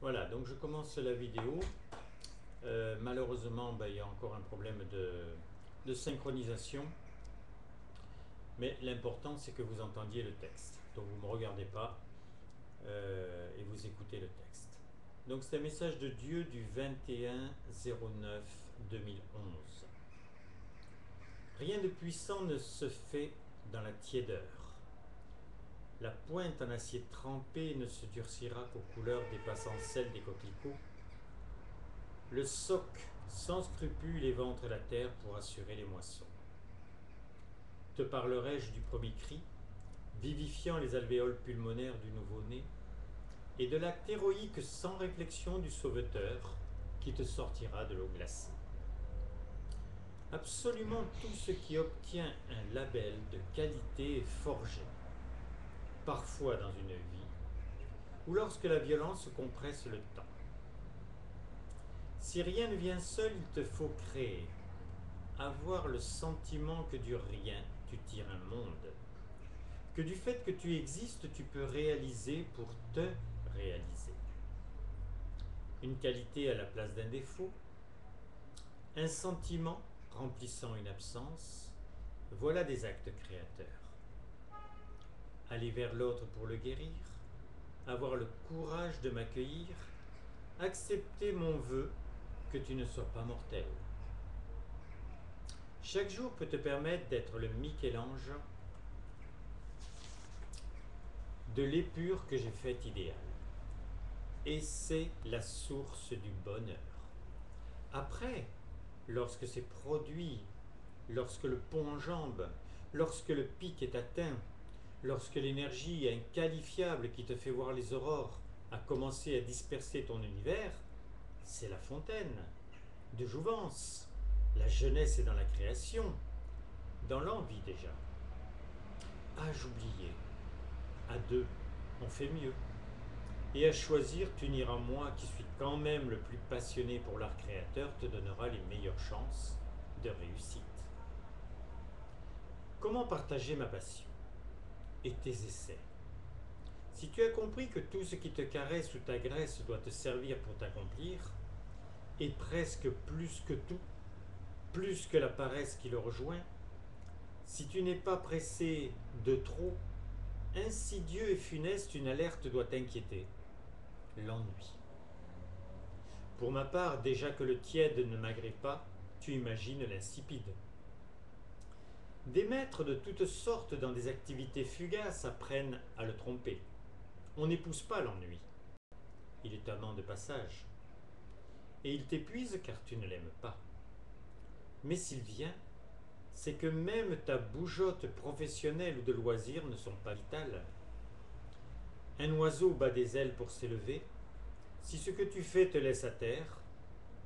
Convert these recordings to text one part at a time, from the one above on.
Voilà, donc je commence la vidéo. Malheureusement, il y a encore un problème de synchronisation. Mais l'important, c'est que vous entendiez le texte. Donc vous ne me regardez pas et vous écoutez le texte. Donc c'est un message de Dieu du 21/09/2011. Rien de puissant ne se fait dans la tiédeur. La pointe en acier trempé ne se durcira qu'aux couleurs dépassant celles des coquelicots. Le soc sans scrupule éventre la terre pour assurer les moissons. Te parlerai-je du premier cri, vivifiant les alvéoles pulmonaires du nouveau-né, et de l'acte héroïque sans réflexion du sauveteur qui te sortira de l'eau glacée. Absolument tout ce qui obtient un label de qualité est forgé, parfois dans une vie, ou lorsque la violence compresse le temps. Si rien ne vient seul, il te faut créer, avoir le sentiment que du rien tu tires un monde, que du fait que tu existes, tu peux réaliser pour te réaliser. Une qualité à la place d'un défaut, un sentiment remplissant une absence, voilà des actes créateurs. Aller vers l'autre pour le guérir, avoir le courage de m'accueillir, accepter mon vœu que tu ne sois pas mortel. Chaque jour peut te permettre d'être le Michel-Ange de l'épure que j'ai faite idéale. Et c'est la source du bonheur. Après, lorsque c'est produit, lorsque le pont enjambe, lorsque le pic est atteint, lorsque l'énergie inqualifiable qui te fait voir les aurores a commencé à disperser ton univers, c'est la fontaine de jouvence. La jeunesse est dans la création, dans l'envie déjà. Âge oublié, à deux, on fait mieux. Et à choisir, t'unir à moi qui suis quand même le plus passionné pour l'art créateur te donnera les meilleures chances de réussite. Comment partager ma passion et tes essais? Si tu as compris que tout ce qui te caresse ou t'agresse doit te servir pour t'accomplir, et presque plus que tout, plus que la paresse qui le rejoint, si tu n'es pas pressé de trop, insidieux et funeste, une alerte doit t'inquiéter, l'ennui. Pour ma part, déjà que le tiède ne m'agrée pas, tu imagines l'insipide. Des maîtres de toutes sortes dans des activités fugaces apprennent à le tromper. On n'épouse pas l'ennui. Il est amant de passage. Et il t'épuise car tu ne l'aimes pas. Mais s'il vient, c'est que même ta bougeotte professionnelle ou de loisir ne sont pas vitales. Un oiseau bat des ailes pour s'élever. Si ce que tu fais te laisse à terre,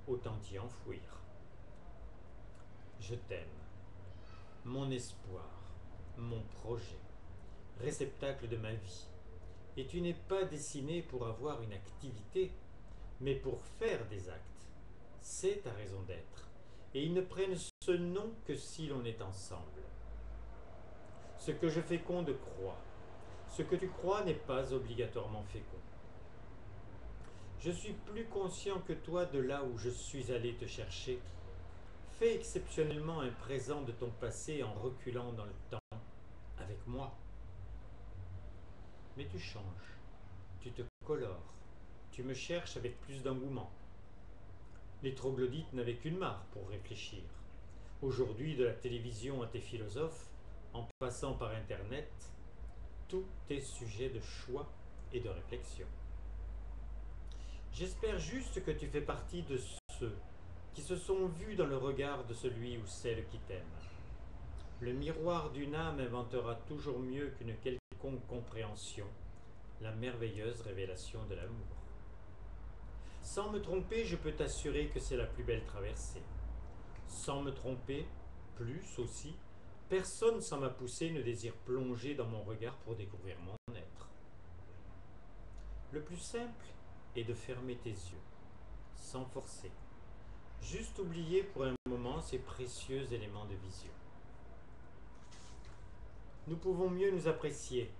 autant t'y enfouir. Je t'aime, mon espoir, mon projet, réceptacle de ma vie. Et tu n'es pas dessiné pour avoir une activité, mais pour faire des actes. C'est ta raison d'être. Et ils ne prennent ce nom que si l'on est ensemble. Ce que je féconde croit. Ce que tu crois n'est pas obligatoirement fécond. Je suis plus conscient que toi de là où je suis allé te chercher. Fais exceptionnellement un présent de ton passé en reculant dans le temps avec moi. Mais tu changes, tu te colores, tu me cherches avec plus d'engouement. Les troglodytes n'avaient qu'une mare pour réfléchir. Aujourd'hui, de la télévision à tes philosophes, en passant par Internet, tout est sujet de choix et de réflexion. J'espère juste que tu fais partie de ceux qui se sont vus dans le regard de celui ou celle qui t'aime. Le miroir d'une âme inventera toujours mieux qu'une quelconque compréhension la merveilleuse révélation de l'amour. Sans me tromper, je peux t'assurer que c'est la plus belle traversée. Sans me tromper, plus aussi, personne sans ma poussée ne désire plonger dans mon regard pour découvrir mon être. Le plus simple est de fermer tes yeux, sans forcer. Juste oublier pour un moment ces précieux éléments de vision. Nous pouvons mieux nous apprécier.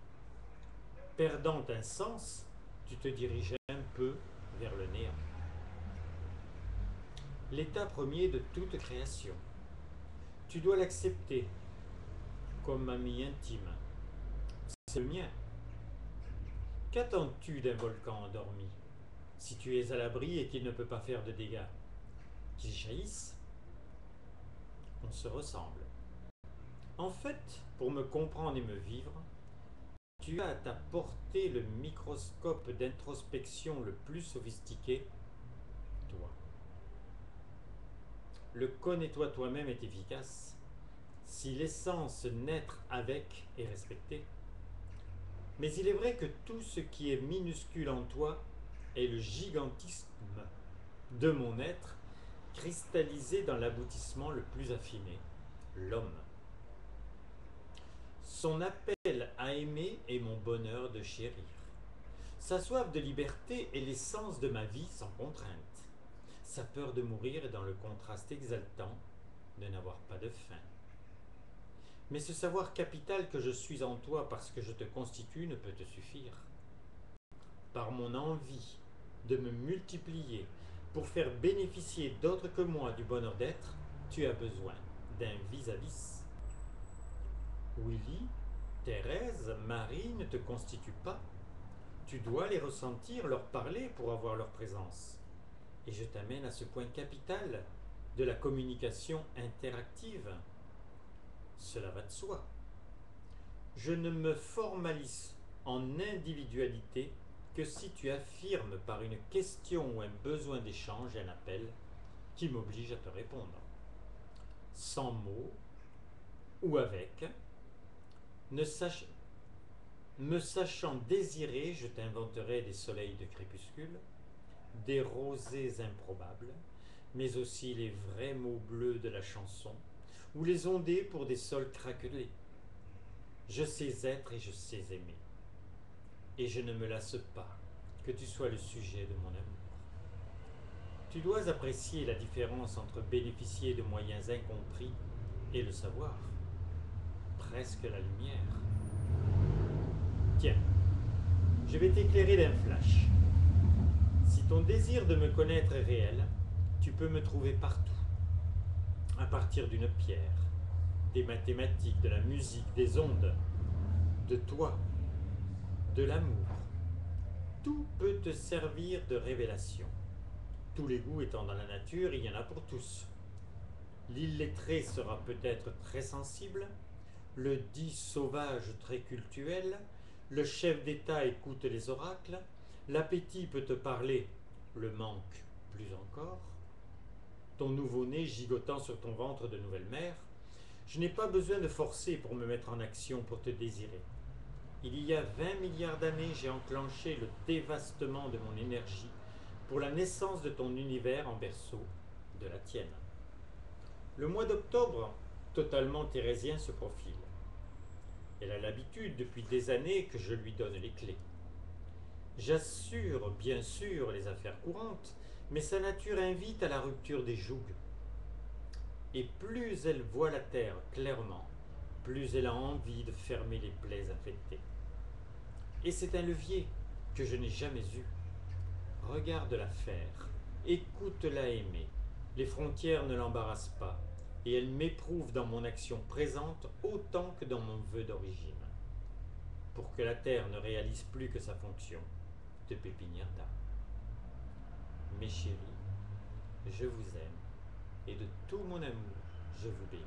Perdant un sens, tu te dirigeais un peu vers l'état premier de toute création. Tu dois l'accepter comme ami intime. C'est le mien. Qu'attends-tu d'un volcan endormi, si tu es à l'abri et qu'il ne peut pas faire de dégâts? Qu'il jaillisse? On se ressemble. En fait, pour me comprendre et me vivre, tu as à ta portée le microscope d'introspection le plus sophistiqué, toi. Le connais-toi toi-même est efficace si l'essence naître avec est respectée. Mais il est vrai que tout ce qui est minuscule en toi est le gigantisme de mon être, cristallisé dans l'aboutissement le plus affiné, l'homme. Son appel à aimer est mon bonheur de chérir. Sa soif de liberté est l'essence de ma vie sans contrainte. Sa peur de mourir est dans le contraste exaltant de n'avoir pas de fin. Mais ce savoir capital que je suis en toi parce que je te constitue ne peut te suffire. Par mon envie de me multiplier pour faire bénéficier d'autres que moi du bonheur d'être, tu as besoin d'un vis-à-vis. Willy, Thérèse, Marie ne te constituent pas. Tu dois les ressentir, leur parler pour avoir leur présence. Et je t'amène à ce point capital de la communication interactive. Cela va de soi. Je ne me formalise en individualité que si tu affirmes par une question ou un besoin d'échange un appel qui m'oblige à te répondre. Sans mots ou avec, me sachant désiré, je t'inventerai des soleils de crépuscule, des rosées improbables, mais aussi les vrais mots bleus de la chanson, ou les ondées pour des sols craquelés. Je sais être et je sais aimer. Et je ne me lasse pas que tu sois le sujet de mon amour. Tu dois apprécier la différence entre bénéficier de moyens incompris et le savoir. Presque la lumière. Tiens, je vais t'éclairer d'un flash. Si ton désir de me connaître est réel, tu peux me trouver partout. À partir d'une pierre, des mathématiques, de la musique, des ondes, de toi, de l'amour. Tout peut te servir de révélation. Tous les goûts étant dans la nature, il y en a pour tous. L'illettré sera peut-être très sensible, le dit sauvage très cultuel, le chef d'État écoute les oracles, l'appétit peut te parler, le manque plus encore. Ton nouveau-né gigotant sur ton ventre de nouvelle mère, je n'ai pas besoin de forcer pour me mettre en action pour te désirer. Il y a 20 milliards d'années, j'ai enclenché le dévastement de mon énergie pour la naissance de ton univers en berceau de la tienne. Le mois d'octobre, totalement thérésien, se profile. Elle a l'habitude depuis des années que je lui donne les clés. J'assure bien sûr les affaires courantes, mais sa nature invite à la rupture des jougs. Et plus elle voit la terre clairement, plus elle a envie de fermer les plaies infectées. Et c'est un levier que je n'ai jamais eu. Regarde-la faire, écoute-la aimer. Les frontières ne l'embarrassent pas, et elle m'éprouve dans mon action présente autant que dans mon vœu d'origine. Pour que la terre ne réalise plus que sa fonction de pépinière d'âme. Mes chéris, je vous aime, et de tout mon amour, je vous bénis.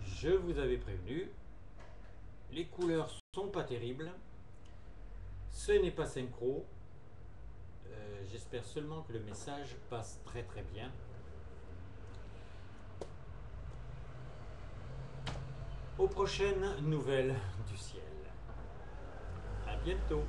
Je vous avais prévenu, les couleurs sont pas terribles, ce n'est pas synchro, j'espère seulement que le message passe très très bien. Aux prochaines nouvelles du ciel. À bientôt.